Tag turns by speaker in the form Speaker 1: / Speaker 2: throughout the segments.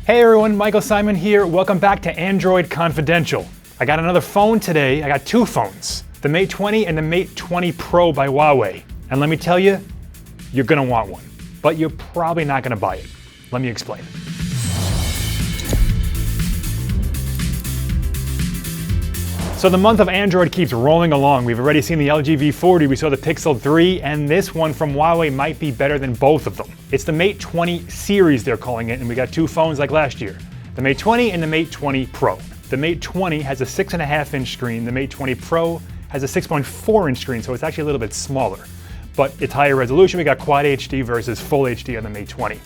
Speaker 1: Hey everyone, Michael Simon here. Welcome back to Android Confidential. I got another phone today. I got two phones, the Mate 20 and the Mate 20 Pro by Huawei. And let me tell you, you're gonna want one, but you're probably not gonna buy it. Let me explain. So the month of Android keeps rolling along. We've already seen the LG V40, we saw the Pixel 3, and this one from Huawei might be better than both of them. It's the Mate 20 series, they're calling it, and we got two phones like last year. The Mate 20 and the Mate 20 Pro. The Mate 20 has a 6.5-inch screen. The Mate 20 Pro has a 6.4-inch screen, so it's actually a little bit smaller. But it's higher resolution. We got Quad HD versus Full HD on the Mate 20.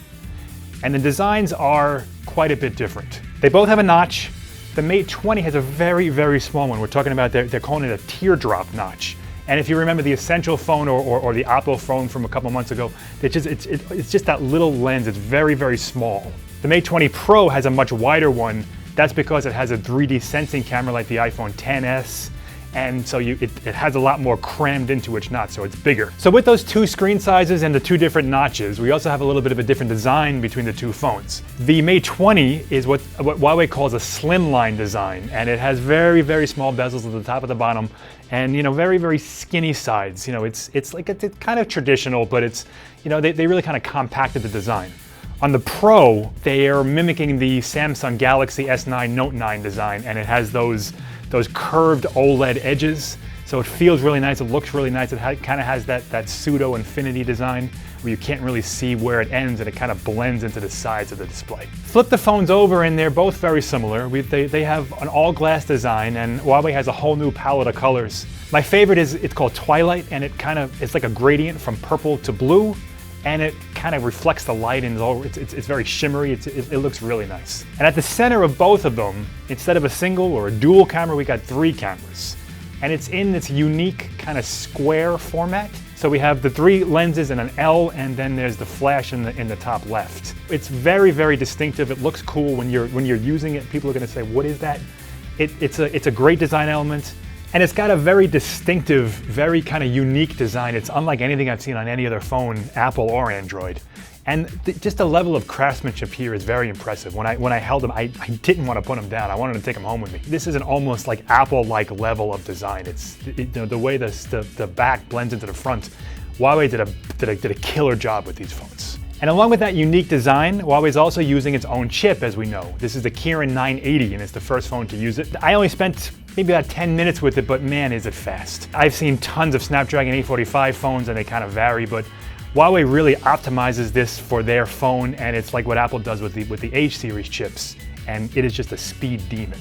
Speaker 1: And the designs are quite a bit different. They both have a notch. The Mate 20 has a very, very small one. We're talking about, they're calling it a teardrop notch. And if you remember the Essential phone or the Oppo phone from a couple months ago, it's just that little lens. It's very, very small. The Mate 20 Pro has a much wider one. That's because it has a 3D sensing camera like the iPhone XS. And so it has a lot more crammed into it, not so it's bigger. So with those two screen sizes and the two different notches, we also have a little bit of a different design between the two phones. The Mate 20 is what Huawei calls a slimline design, and it has very, very small bezels at the top and the bottom, and very, very skinny sides. It's kind of traditional, but it's they really kind of compacted the design. On the Pro, they are mimicking the Samsung Galaxy S9 Note 9 design, and it has those curved OLED edges. So it feels really nice, it looks really nice. It kind of has that pseudo infinity design where you can't really see where it ends and it kind of blends into the sides of the display. Flip the phones over and they're both very similar. They have an all-glass design and Huawei has a whole new palette of colors. My favorite it's called Twilight, and it's like a gradient from purple to blue, and it kind of reflects the light and it's very shimmery. It looks really nice. And at the center of both of them, instead of a single or a dual camera, we got three cameras. And it's in this unique kind of square format. So we have the three lenses and an L, and then there's the flash in the top left. It's very, very distinctive. It looks cool when you're using it. People are gonna say, what is that? It's a great design element. And it's got a very distinctive, very kind of unique design. It's unlike anything I've seen on any other phone, Apple or Android. And just the level of craftsmanship here is very impressive. When I held them, I didn't want to put them down. I wanted to take them home with me. This is an almost like Apple-like level of design. The way the back blends into the front. Huawei did a killer job with these phones. And along with that unique design, Huawei is also using its own chip, as we know. This is the Kirin 980, and it's the first phone to use it. I only spent maybe about 10 minutes with it, but man, is it fast. I've seen tons of Snapdragon 845 phones, and they kind of vary, but Huawei really optimizes this for their phone, and it's like what Apple does with the H series chips, and it is just a speed demon.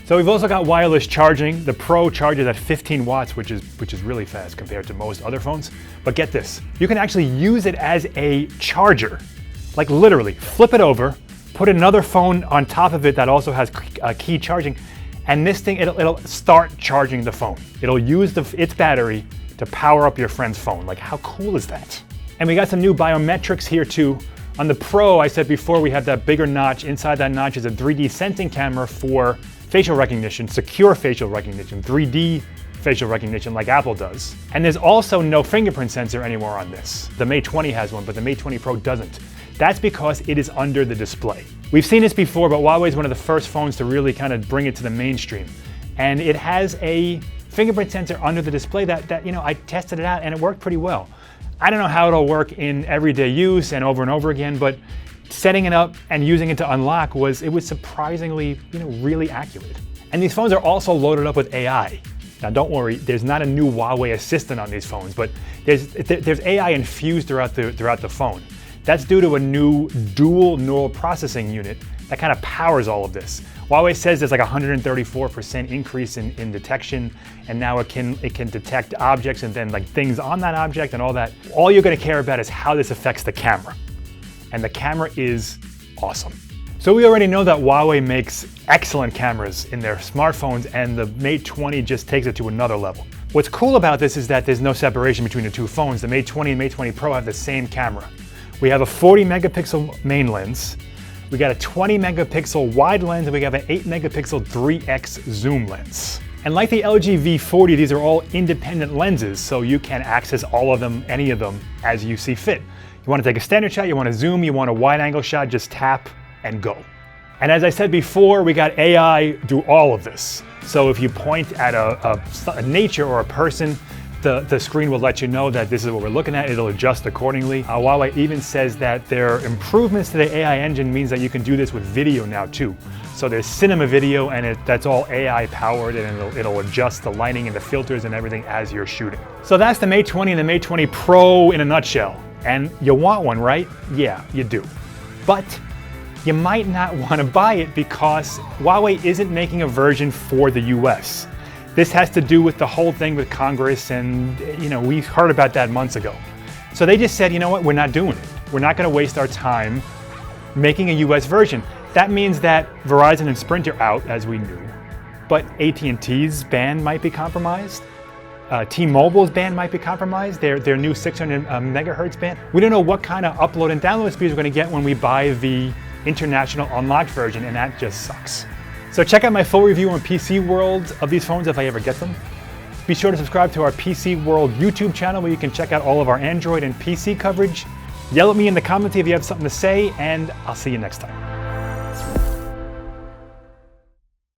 Speaker 1: So we've also got wireless charging. The Pro charges at 15 watts, which is really fast compared to most other phones. But get this, you can actually use it as a charger. Like literally, flip it over, put another phone on top of it that also has key charging, and this thing, it'll start charging the phone. It'll use its battery to power up your friend's phone. Like, how cool is that? And we got some new biometrics here too. On the Pro, I said before, we have that bigger notch. Inside that notch is a 3D sensing camera for facial recognition, secure facial recognition, 3D facial recognition like Apple does. And there's also no fingerprint sensor anymore on this. The Mate 20 has one, but the Mate 20 Pro doesn't. That's because it is under the display. We've seen this before, but Huawei is one of the first phones to really kind of bring it to the mainstream. And it has a fingerprint sensor under the display that I tested it out and it worked pretty well. I don't know how it'll work in everyday use and over again, but setting it up and using it to unlock was surprisingly, really accurate. And these phones are also loaded up with AI. Now don't worry, there's not a new Huawei assistant on these phones, but there's AI infused throughout the phone. That's due to a new dual neural processing unit that kind of powers all of this. Huawei says there's like 134% increase in detection, and now it can detect objects and then like things on that object and all that. All you're gonna care about is how this affects the camera. And the camera is awesome. So we already know that Huawei makes excellent cameras in their smartphones, and the Mate 20 just takes it to another level. What's cool about this is that there's no separation between the two phones. The Mate 20 and Mate 20 Pro have the same camera. We have a 40 megapixel main lens. We got a 20 megapixel wide lens, and we have an 8 megapixel 3x zoom lens. And like the LG V40, these are all independent lenses, so you can access all of them, any of them, as you see fit. You want to take a standard shot, you want to zoom, you want a wide angle shot, just tap and go. And as I said before, we got AI do all of this. So if you point at a nature or a person, the screen will let you know that this is what we're looking at. It'll adjust accordingly. Huawei even says that their improvements to the AI engine means that you can do this with video now too. So there's cinema video, and that's all AI powered, and it'll adjust the lighting and the filters and everything as you're shooting. So that's the Mate 20 and the Mate 20 Pro in a nutshell. And you want one, right? Yeah, you do. But you might not want to buy it because Huawei isn't making a version for the US. This has to do with the whole thing with Congress, and we heard about that months ago. So they just said, you know what, we're not doing it. We're not going to waste our time making a US version. That means that Verizon and Sprint are out, as we knew, but AT&T's band might be compromised. T-Mobile's band might be compromised, their new 600 megahertz band. We don't know what kind of upload and download speeds we're going to get when we buy the international unlocked version, and that just sucks. So check out my full review on PC World of these phones if I ever get them. Be sure to subscribe to our PC World YouTube channel where you can check out all of our Android and PC coverage. Yell at me in the comments if you have something to say, and I'll see you next time.